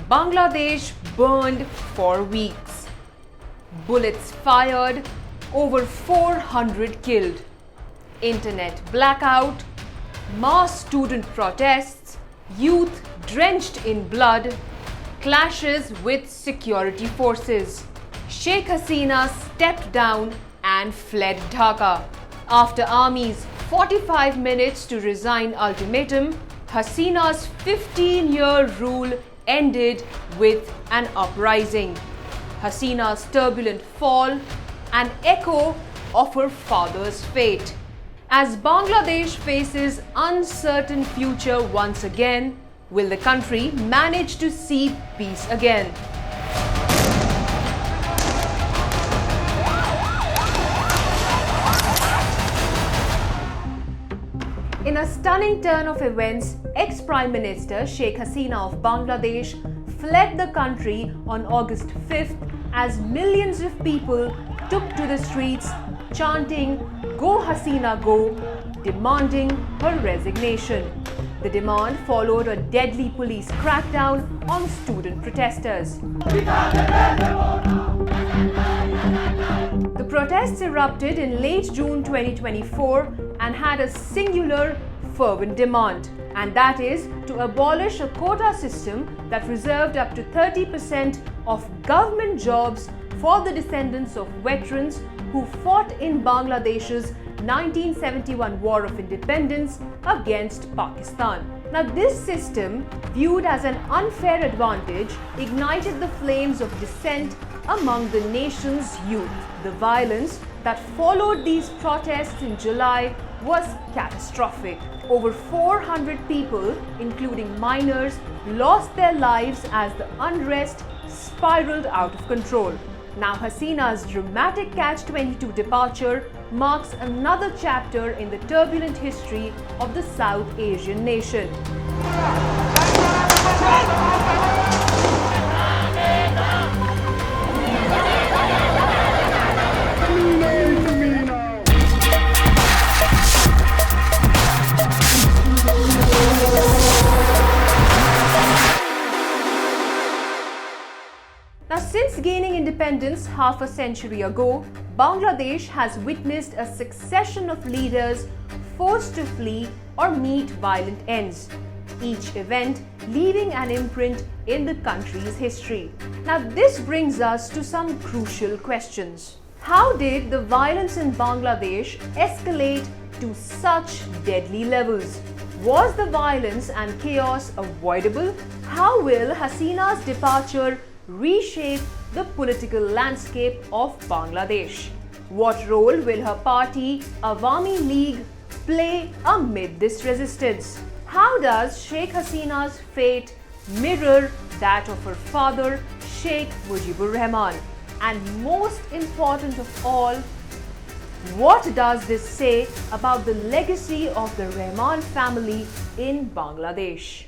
Bangladesh burned for weeks. Bullets fired, over 400 killed. Internet blackout, mass student protests, youth drenched in blood, clashes with security forces. Sheikh Hasina stepped down and fled Dhaka. After Army's 45 minutes to resign ultimatum, Hasina's 15-year rule ended with an uprising. Hasina's turbulent fall, an echo of her father's fate. As Bangladesh faces uncertain future once again, will the country manage to see peace again? In a stunning turn of events, ex-Prime Minister Sheikh Hasina of Bangladesh fled the country on August 5th as millions of people took to the streets chanting "Go Hasina Go," demanding her resignation. The demand followed a deadly police crackdown on student protesters. The protests erupted in late June 2024 and had a singular, fervent demand, and that is to abolish a quota system that reserved up to 30% of government jobs for the descendants of veterans who fought in Bangladesh's 1971 War of Independence against Pakistan. Now, this system, viewed as an unfair advantage, ignited the flames of dissent among the nation's youth. The violence that followed these protests in July was catastrophic. Over 400 people, including minors, lost their lives as the unrest spiraled out of control. Now, Hasina's dramatic Catch-22 departure marks another chapter in the turbulent history of the South Asian nation. Now, since gaining independence half a century ago, Bangladesh has witnessed a succession of leaders forced to flee or meet violent ends, each event leaving an imprint in the country's history. Now, this brings us to some crucial questions. How did the violence in Bangladesh escalate to such deadly levels? Was the violence and chaos avoidable? How will Hasina's departure reshape the political landscape of Bangladesh? What role will her party, Awami League, play amid this resistance? How does Sheikh Hasina's fate mirror that of her father, Sheikh Mujibur Rahman? And most important of all, what does this say about the legacy of the Rahman family in Bangladesh?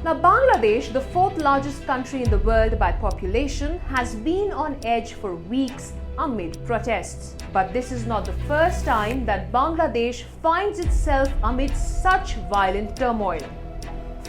Now, Bangladesh, the fourth largest country in the world by population, has been on edge for weeks amid protests. But this is not the first time that Bangladesh finds itself amid such violent turmoil.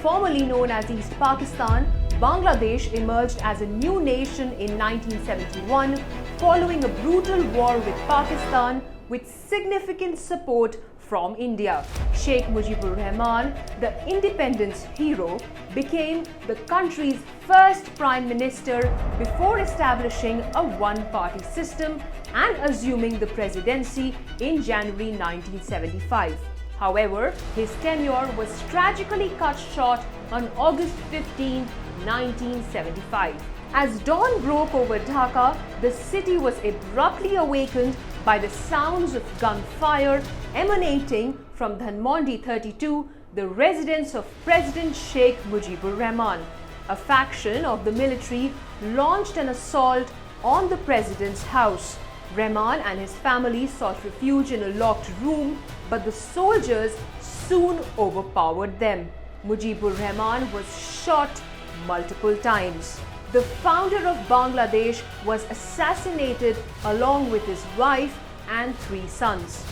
Formerly known as East Pakistan, Bangladesh emerged as a new nation in 1971 following a brutal war with Pakistan with significant support from India. Sheikh Mujibur Rahman, the independence hero, became the country's first prime minister before establishing a one-party system and assuming the presidency in January 1975. However, his tenure was tragically cut short on August 15, 1975. As dawn broke over Dhaka, the city was abruptly awakened by the sounds of gunfire emanating from Dhanmondi 32, the residence of President Sheikh Mujibur Rahman. A faction of the military launched an assault on the president's house. Rahman and his family sought refuge in a locked room, but the soldiers soon overpowered them. Mujibur Rahman was shot multiple times. The founder of Bangladesh was assassinated along with his wife and 3 sons.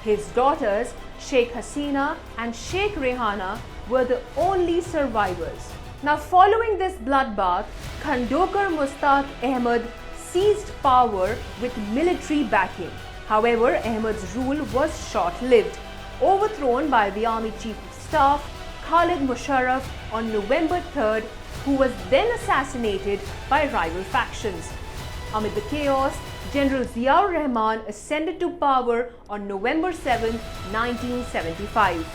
His daughters, Sheikh Hasina and Sheikh Rehana, were the only survivors. Now, following this bloodbath, Khandokar Mustaq Ahmad seized power with military backing. However, Ahmad's rule was short-lived, overthrown by the Army Chief of Staff, Khalid Musharraf, on November 3rd, who was then assassinated by rival factions. Amid the chaos, General Ziaur Rahman ascended to power on November 7, 1975.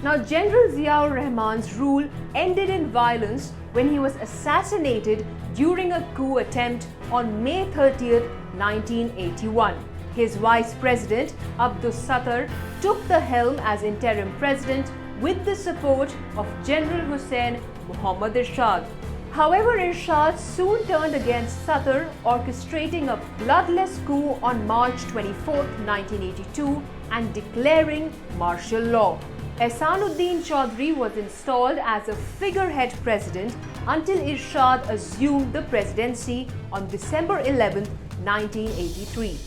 Now, General Ziaur Rahman's rule ended in violence when he was assassinated during a coup attempt on May 30, 1981. His vice president, Abdus Sattar, took the helm as interim president with the support of General Hussain Muhammad Irshad. However, Irshad soon turned against Sattar, orchestrating a bloodless coup on March 24, 1982 and declaring martial law. Ehsanuddin Chaudhry was installed as a figurehead president until Irshad assumed the presidency on December 11, 1983.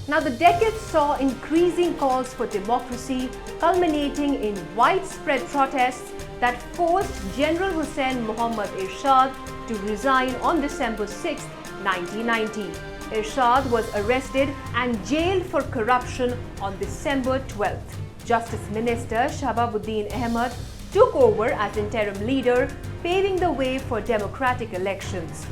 Now, the decade saw increasing calls for democracy, culminating in widespread protests that forced General Hussain Muhammad Irshad to resign on December 6, 1990. Irshad was arrested and jailed for corruption on December 12th. Justice Minister Shahabuddin Ahmad took over as interim leader, paving the way for democratic elections.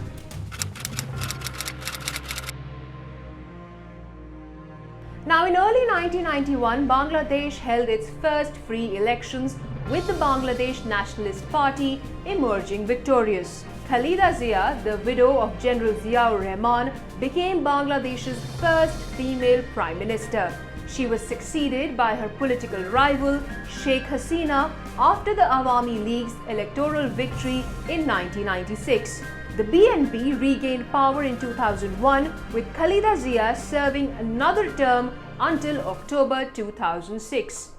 Now, in early 1991, Bangladesh held its first free elections with the Bangladesh Nationalist Party emerging victorious. Khalida Zia, the widow of General Ziaur Rahman, became Bangladesh's first female Prime Minister. She was succeeded by her political rival, Sheikh Hasina, after the Awami League's electoral victory in 1996. The BNP regained power in 2001, with Khalida Zia serving another term until October 2006.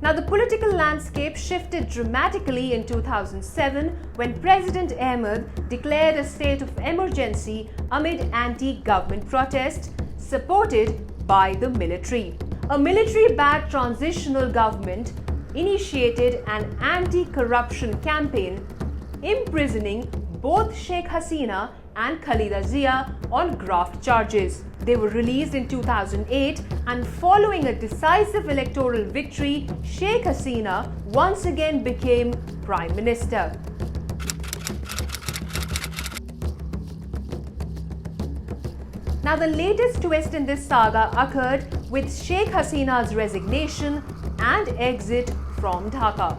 Now, the political landscape shifted dramatically in 2007 when President Ahmed declared a state of emergency amid anti-government protests supported by the military. A military-backed transitional government initiated an anti-corruption campaign, imprisoning both Sheikh Hasina and Khalida Zia on graft charges. They were released in 2008, and following a decisive electoral victory, Sheikh Hasina once again became Prime Minister. Now, the latest twist in this saga occurred with Sheikh Hasina's resignation and exit from Dhaka.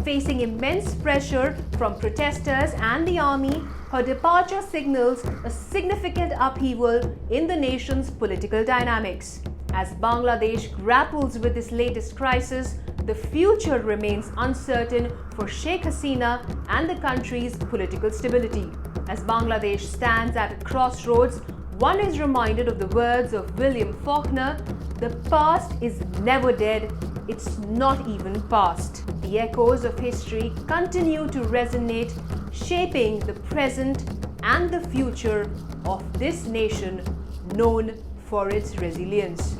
Facing immense pressure from protesters and the army, her departure signals a significant upheaval in the nation's political dynamics. As Bangladesh grapples with this latest crisis, the future remains uncertain for Sheikh Hasina and the country's political stability. As Bangladesh stands at a crossroads, one is reminded of the words of William Faulkner, "The past is never dead, it's not even past." The echoes of history continue to resonate, shaping the present and the future of this nation known for its resilience.